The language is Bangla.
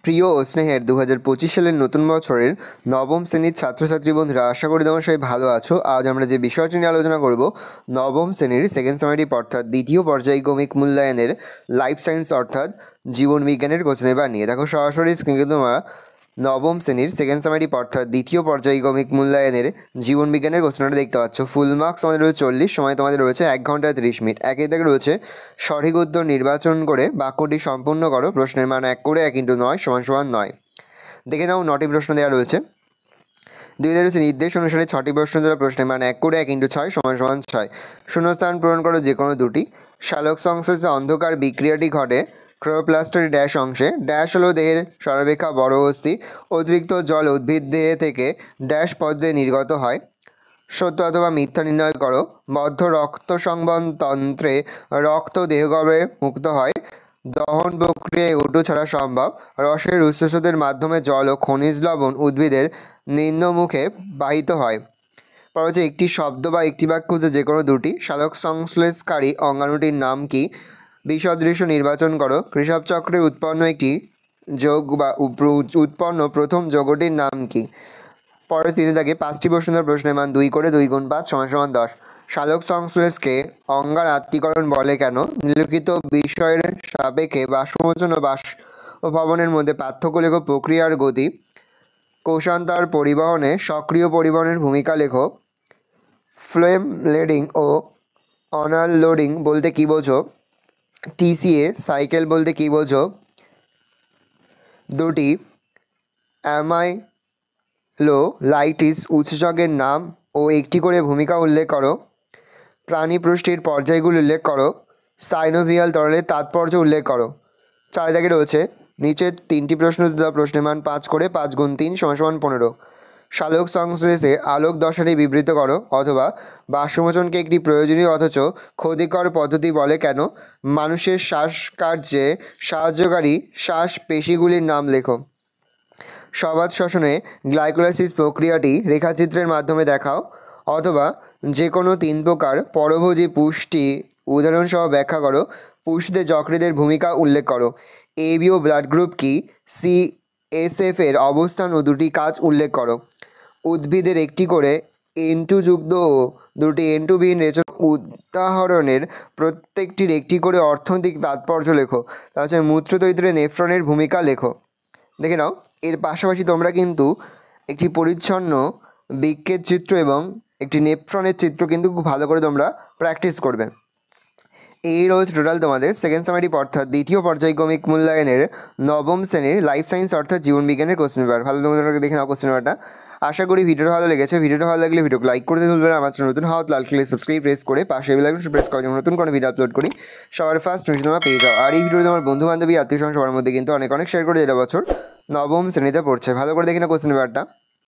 প্রিয় ও স্নেহের 2025 সালের নতুন বছরের নবম শ্রেণীর ছাত্রছাত্রী বন্ধুরা, আশা করি তোমরা সবাই ভালো আছো। আজ আমরা যে বিষয়টি নিয়ে আলোচনা করব, নবম শ্রেণীর সেকেন্ড সামারি অর্থাৎ দ্বিতীয় পর্যায়ক্রমিক মূল্যায়নের লাইফ সায়েন্স অর্থাৎ জীবন বিজ্ঞানের কোশ্চেন পেপার নিয়ে। দেখো সরাসরি স্ক্রিনে তোমরা নবম শ্রেণীর সেকেন্ড সামারি অর্থাৎ দ্বিতীয় পর্যায়ক্রমিক মূল্যায়নের জীবন বিজ্ঞানের কোশ্চেনটা দেখতে পাচ্ছ। ফুল মার্কস আমাদের রয়েছে 40, সময় তোমাদের রয়েছে 1 ঘন্টা 30 মিনিট। একে থেকে রয়েছে সঠিক উত্তর নির্বাচন করে বাক্যটি সম্পূর্ণ করো। প্রশ্নের মান 1 করে 1 × 9 = 9। দেখে নাও 9টি প্রশ্ন দেওয়া রয়েছে। 2 রয়েছে নির্দেশ অনুসারে 6টি প্রশ্ন দেওয়া। প্রশ্নের মান 1 করে 1 × 6 = 6। শূন্যস্থান পূরণ করো যে কোনো দুটি। সালোক সংশ্লেষে অন্ধকার বিক্রিয়াটি ঘটে ক্লোরোপ্লাস্টের ড্যাশ অংশে। ড্যাশ হলো দেহের সর্বাপেক্ষা বড় অস্থি। অতিরিক্ত জল উদ্ভিদ দেহ থেকে ড্যাশ পদ্ধতি নির্গত হয়। সত্য অথবা মিথ্যা নির্ণয় করো। বদ্ধ রক্ত সংবহন তন্ত্রে রক্ত দেহগর্ভে মুক্ত হয়। দহন প্রক্রিয়ায় O2 ছাড়া সম্ভব। রসের উৎসেচকের মাধ্যমে জল ও খনিজ লবণ উদ্ভিদের নিম্নমুখে বাহিত হয়। পর হচ্ছে একটি শব্দ বা একটি বাক্য হতে যে কোনো দুটি। সালোক সংশ্লেষকারী অঙ্গাণুটির নাম কি? বিসদৃশ্য নির্বাচন করো। কৃষক চক্রে উৎপন্ন একটি যোগ বা উৎপন্ন প্রথম যৌগটির নাম কি? পরের তিনে থাকে 5টি প্রশ্ন। প্রশ্নের মান 2 করে 2 × 5 = 10। সালোক সংশ্লেষকে অঙ্গার আত্মীকরণ বলে কেন? নিম্নলিখিত বিষয়ের সাপেক্ষে বাষ্পমোচন ও বাষ্পভবনের মধ্যে পার্থক্য লেখো। প্রক্রিয়ার গতি। কোষান্তর পরিবহনে সক্রিয় পরিবহনের ভূমিকা লেখো। ফ্লেম লোডিং ও অনারলোডিং বলতে কী বোঝো? TCA সাইকেল বলতে কী বোঝো? দুটি অ্যামাইলোলাইটিস উৎসেচকের নাম ও একটি করে ভূমিকা উল্লেখ করো। প্রাণী পুষ্টির পর্যায়গুলি উল্লেখ করো। সাইনোভিয়াল তরলের তাৎপর্য উল্লেখ করো। 4 দাগে রয়েছে নিচের 3টি প্রশ্ন দেওয়া। প্রশ্নের মান 5 করে 5 × 3 = 15। সালোক সংশ্লেষে আলোক দশাটি বিবৃত করো অথবা বাষ্পমোচনকে একটি প্রয়োজনীয় অথচ ক্ষতিকর পদ্ধতি বলে কেন? মানুষের শ্বাসকার্যে সাহায্যকারী শ্বাস পেশিগুলির নাম লেখো। সবাত শ্বসনে গ্লাইকোলাইসিস প্রক্রিয়াটি রেখাচিত্রের মাধ্যমে দেখাও অথবা যে কোনো 3 প্রকার পরভোজী পুষ্টি উদাহরণসহ ব্যাখ্যা করো। পুষ্টিতে যকৃতের ভূমিকা উল্লেখ করো। ABO ব্লাড গ্রুপ কি? CSF এর অবস্থান ও দুটি কাজ উল্লেখ করো। উদ্ভিদের একটি করে N2 যুক্ত ও দুটি N2 বিহীন রেচন উদাহরণের প্রত্যেকটির একটি করে অর্থনৈতিক তাৎপর্য লেখো। তাছাড়া মূত্রতন্ত্রে নেফ্রনের ভূমিকা লেখো। দেখে নাও, এর পাশাপাশি তোমরা কিন্তু একটি পরিচ্ছন্ন বৃক্কের চিত্র এবং একটি নেফ্রনের চিত্র কিন্তু খুব ভালো করে তোমরা প্র্যাকটিস করবে। এই রয়েছে টোটাল তোমাদের সেকেন্ড সামারি অর্থাৎ দ্বিতীয় পর্যায়ক্রমিক মূল্যায়নের নবম শ্রেণীর লাইফ সায়েন্স অর্থাৎ জীবন বিজ্ঞানের কোশ্চেন পেপার। ভালো তোমরা দেখে নাও কোশ্চেন পেপারটা। আশা করি ভিডিওটা ভালো লেগেছে। ভিডিওটা ভালো লাগলে ভিডিওকে লাইক করতে ভুলবেন না। আমার চ্যানেল নতুন হওয়া লাল ক্লিক সাবস্ক্রাইব প্রেস করে পাশে বেল আইকন প্রেস করে নতুন কোনো ভিডিও আপলোড করি সবার ফার্স্ট নোটিফিকেশন তোমরা পেয়ে যাও। আর এই ভিডিও তোমার বন্ধু বান্ধবী আত্মীয় স্বজন সবার মধ্যে কিন্তু অনেক শেয়ার করে এটা বছর নবম শ্রেণীতে পড়ছে। ভালো করে দেখে না কোশ্চেন পেপারটা।